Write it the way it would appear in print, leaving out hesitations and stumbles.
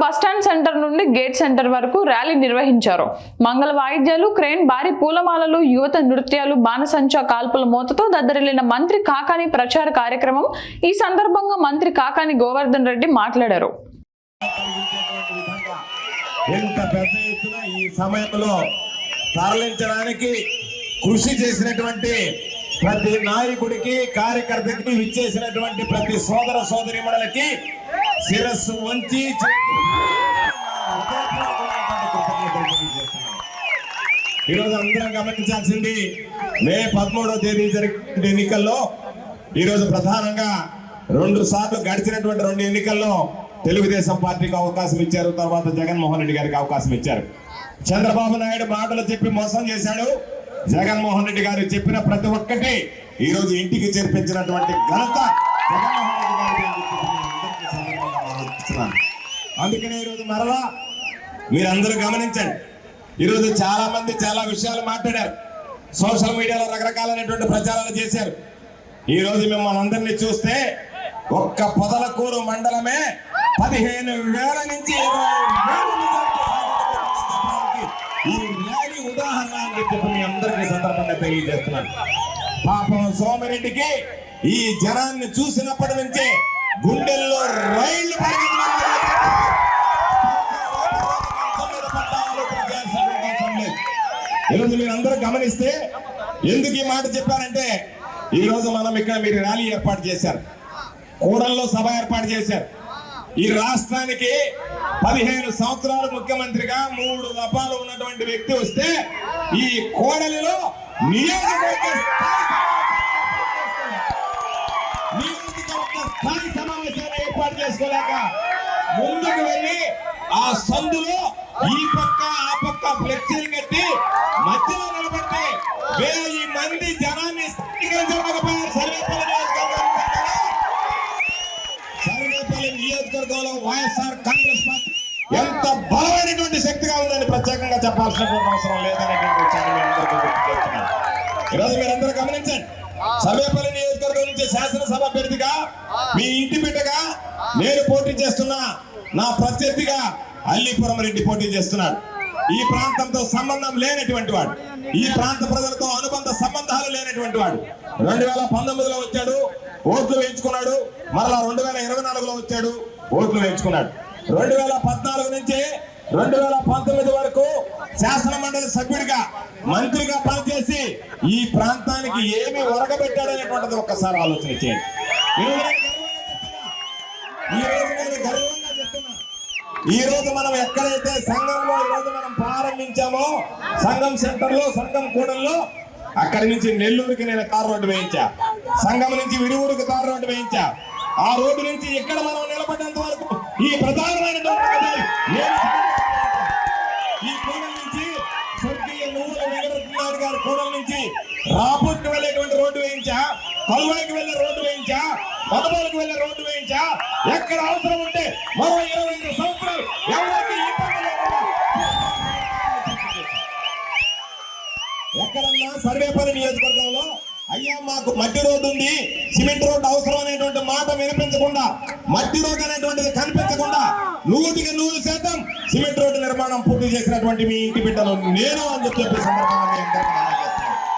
Bus stand centre నుండి gate centre వరకు rally నిర్వహించారు. మంగళ వాయిద్యాలు, క్రేన్, భారీ పూలమాలలు, యువత నృత్యాలు, బాణసంచా కాల్పుల మోతతో దద్దరిల్లిన మంత్రి కాకాని ప్రచార కార్యక్రమం. ఈ సందర్భంగా మంత్రి కాకాని గోవర్ధన్ రెడ్డి మాట్లాడారు. ఎంత పెద్ద ఎత్తున ఈ సమయంలో తరలించడానికి కృషి చేసినటువంటి ప్రతి నాయకుడికి, కార్యకర్తకి, విచ్చేసినటువంటి ప్రతి సోదర సోదరీమణులకి శిరస్సు వంచి ఈరోజు అందరం గమనించాల్సింది, మే 13వ తేదీ జరిగిన ఎన్నికల్లో ఈరోజు ప్రధానంగా 2 సార్లు గడిచినటువంటి 2 ఎన్నికల్లో తెలుగుదేశం పార్టీకి అవకాశం ఇచ్చారు, తర్వాత జగన్మోహన్ రెడ్డి గారికి అవకాశం ఇచ్చారు. చంద్రబాబు నాయుడు మాటలు చెప్పి మోసం చేశాడు. జగన్మోహన్ రెడ్డి గారు చెప్పిన ప్రతి ఒక్కటి ఈరోజు ఇంటికి చేర్పించినటువంటి ఘనత జగన్మోహన్ రెడ్డి గారికి. అందుకనే ఈరోజు మరలా మీరందరూ గమనించండి, ఈరోజు చాలా మంది చాలా విషయాలు మాట్లాడారు, సోషల్ మీడియాలో రకరకాలైనటువంటి ప్రచారాలు చేశారు. ఈరోజు మిమ్మల్ని అందరినీ చూస్తే ఒక్క పొదలకూరు మండలమే 15,000 నుంచి 20,000 ఈ ర్యాలీ ఉదాహరణ అని చెప్పి మీ అందరికీ సందర్భంగా తెలియజేస్తున్నాను. పాపం సోమిరెడ్డికి ఈ జనాన్ని చూసినప్పటి నుంచే గుండెల్లో రైళ్లు ఈరోజు మీరు అందరూ గమనిస్తే ఎందుకు ఈ మాట చెప్పారంటే, ఈరోజు మనం ఇక్కడ మీరు ర్యాలీ ఏర్పాటు చేశారు, కూడల్లో సభ ఏర్పాటు చేశారు. ఈ రాష్ట్రానికి 15 సంవత్సరాలు ముఖ్యమంత్రిగా 3 దఫాలు ఉన్నటువంటి వ్యక్తి వస్తే ఈ కోడలిలో నియోజకవర్గ స్థాయి సమావేశాన్ని ఏర్పాటు చేసుకోలేక ముందుకు వెళ్ళి ఆ సందులో ఈ పక్క ఆ పక్క ఫ్లెక్సీలు కట్టి మధ్యలో నిలబడితే 1000 మంది జనాన్ని స్థానికరించలేకపోయారు. సర్వేపల్లి నియోజకవర్గంలో వైఎస్ఆర్ కాంగ్రెస్ పార్టీ ఎంత బలమైనటువంటి శక్తిగా ఉందని ప్రత్యేకంగా చెప్పాల్సినటువంటి అవసరం లేదనేటువంటి విషయాన్ని మీ అందరికీ గుర్తు చేస్తున్నాను. ఈరోజు మీరందరూ గమనించండి, సర్వేపల్లి నియోజకవర్గం నుంచి శాసనసభ అభ్యర్థిగా మీ ఇంటి బిడ్డగా నేను పోటీ చేస్తున్నా, నా ప్రత్యర్థిగా అల్లీపురం రెడ్డి పోటీ చేస్తున్నాడు. ఈ ప్రాంతంతో సంబంధం లేనటువంటి వాడు, ఈ ప్రాంత ప్రజలతో అనుబంధ సంబంధాలు లేనటువంటి వాడు. 2019లో వచ్చాడు, ఓట్లు వేయించుకున్నాడు. మరలా 2024లో వచ్చాడు, ఓట్లు వేయించుకున్నాడు. 2014 నుంచి 2019 వరకు శాసన మండలి సభ్యుడిగా, మంత్రిగా పనిచేసి ఈ ప్రాంతానికి ఏమి ఒరగబెట్టాడనేటువంటిది ఒక్కసారి ఆలోచన చేయండి. ఈ రోజు మనం ఎక్కడైతే సంఘంలో ఈరోజు మనం ప్రారంభించామో, సంఘం సెంటర్ లో, సంఘం కూడల్లో, అక్కడి నుంచి నెల్లూరుకి నేను తార్ రోడ్డు వేయించా, సంఘం నుంచి విరువురుకి తార్ రోడ్డు వేయించా. ఆ రోడ్డు నుంచి ఇక్కడ మనం నిలబడ్డంత వరకు ఈ ప్రధానమైనటువంటి ఈ కూడల నుంచి స్వర్గీయ నువ్వుల వెంకటరత్నాయుడు గారి కూడల నుంచి రాపూర్కి వెళ్ళేటువంటి రోడ్డు వేయించా, కలువాయికి వెళ్ళే రోడ్డు వేయించా, మదబోలకు వెళ్ళే రోడ్డు వేయించా. ఎక్కడ అవసరం ఉంటే మరో 25 సంవత్సరాలు ఎవరికి ఎక్కడన్నా సర్వేపల్లి నియోజకవర్గంలో అయ్యా మాకు మట్టి రోడ్డు ఉంది, సిమెంట్ రోడ్డు అవసరం అనేటువంటి మాట వినిపించకుండా, మట్టి రోడ్డు అనేటువంటిది కనిపించకుండా 100% సిమెంట్ రోడ్డు నిర్మాణం పూర్తి చేసినటువంటి మీ ఇంటి బిడ్డలు నేను అని చెప్పి సందర్భంగా మీ అందరికీ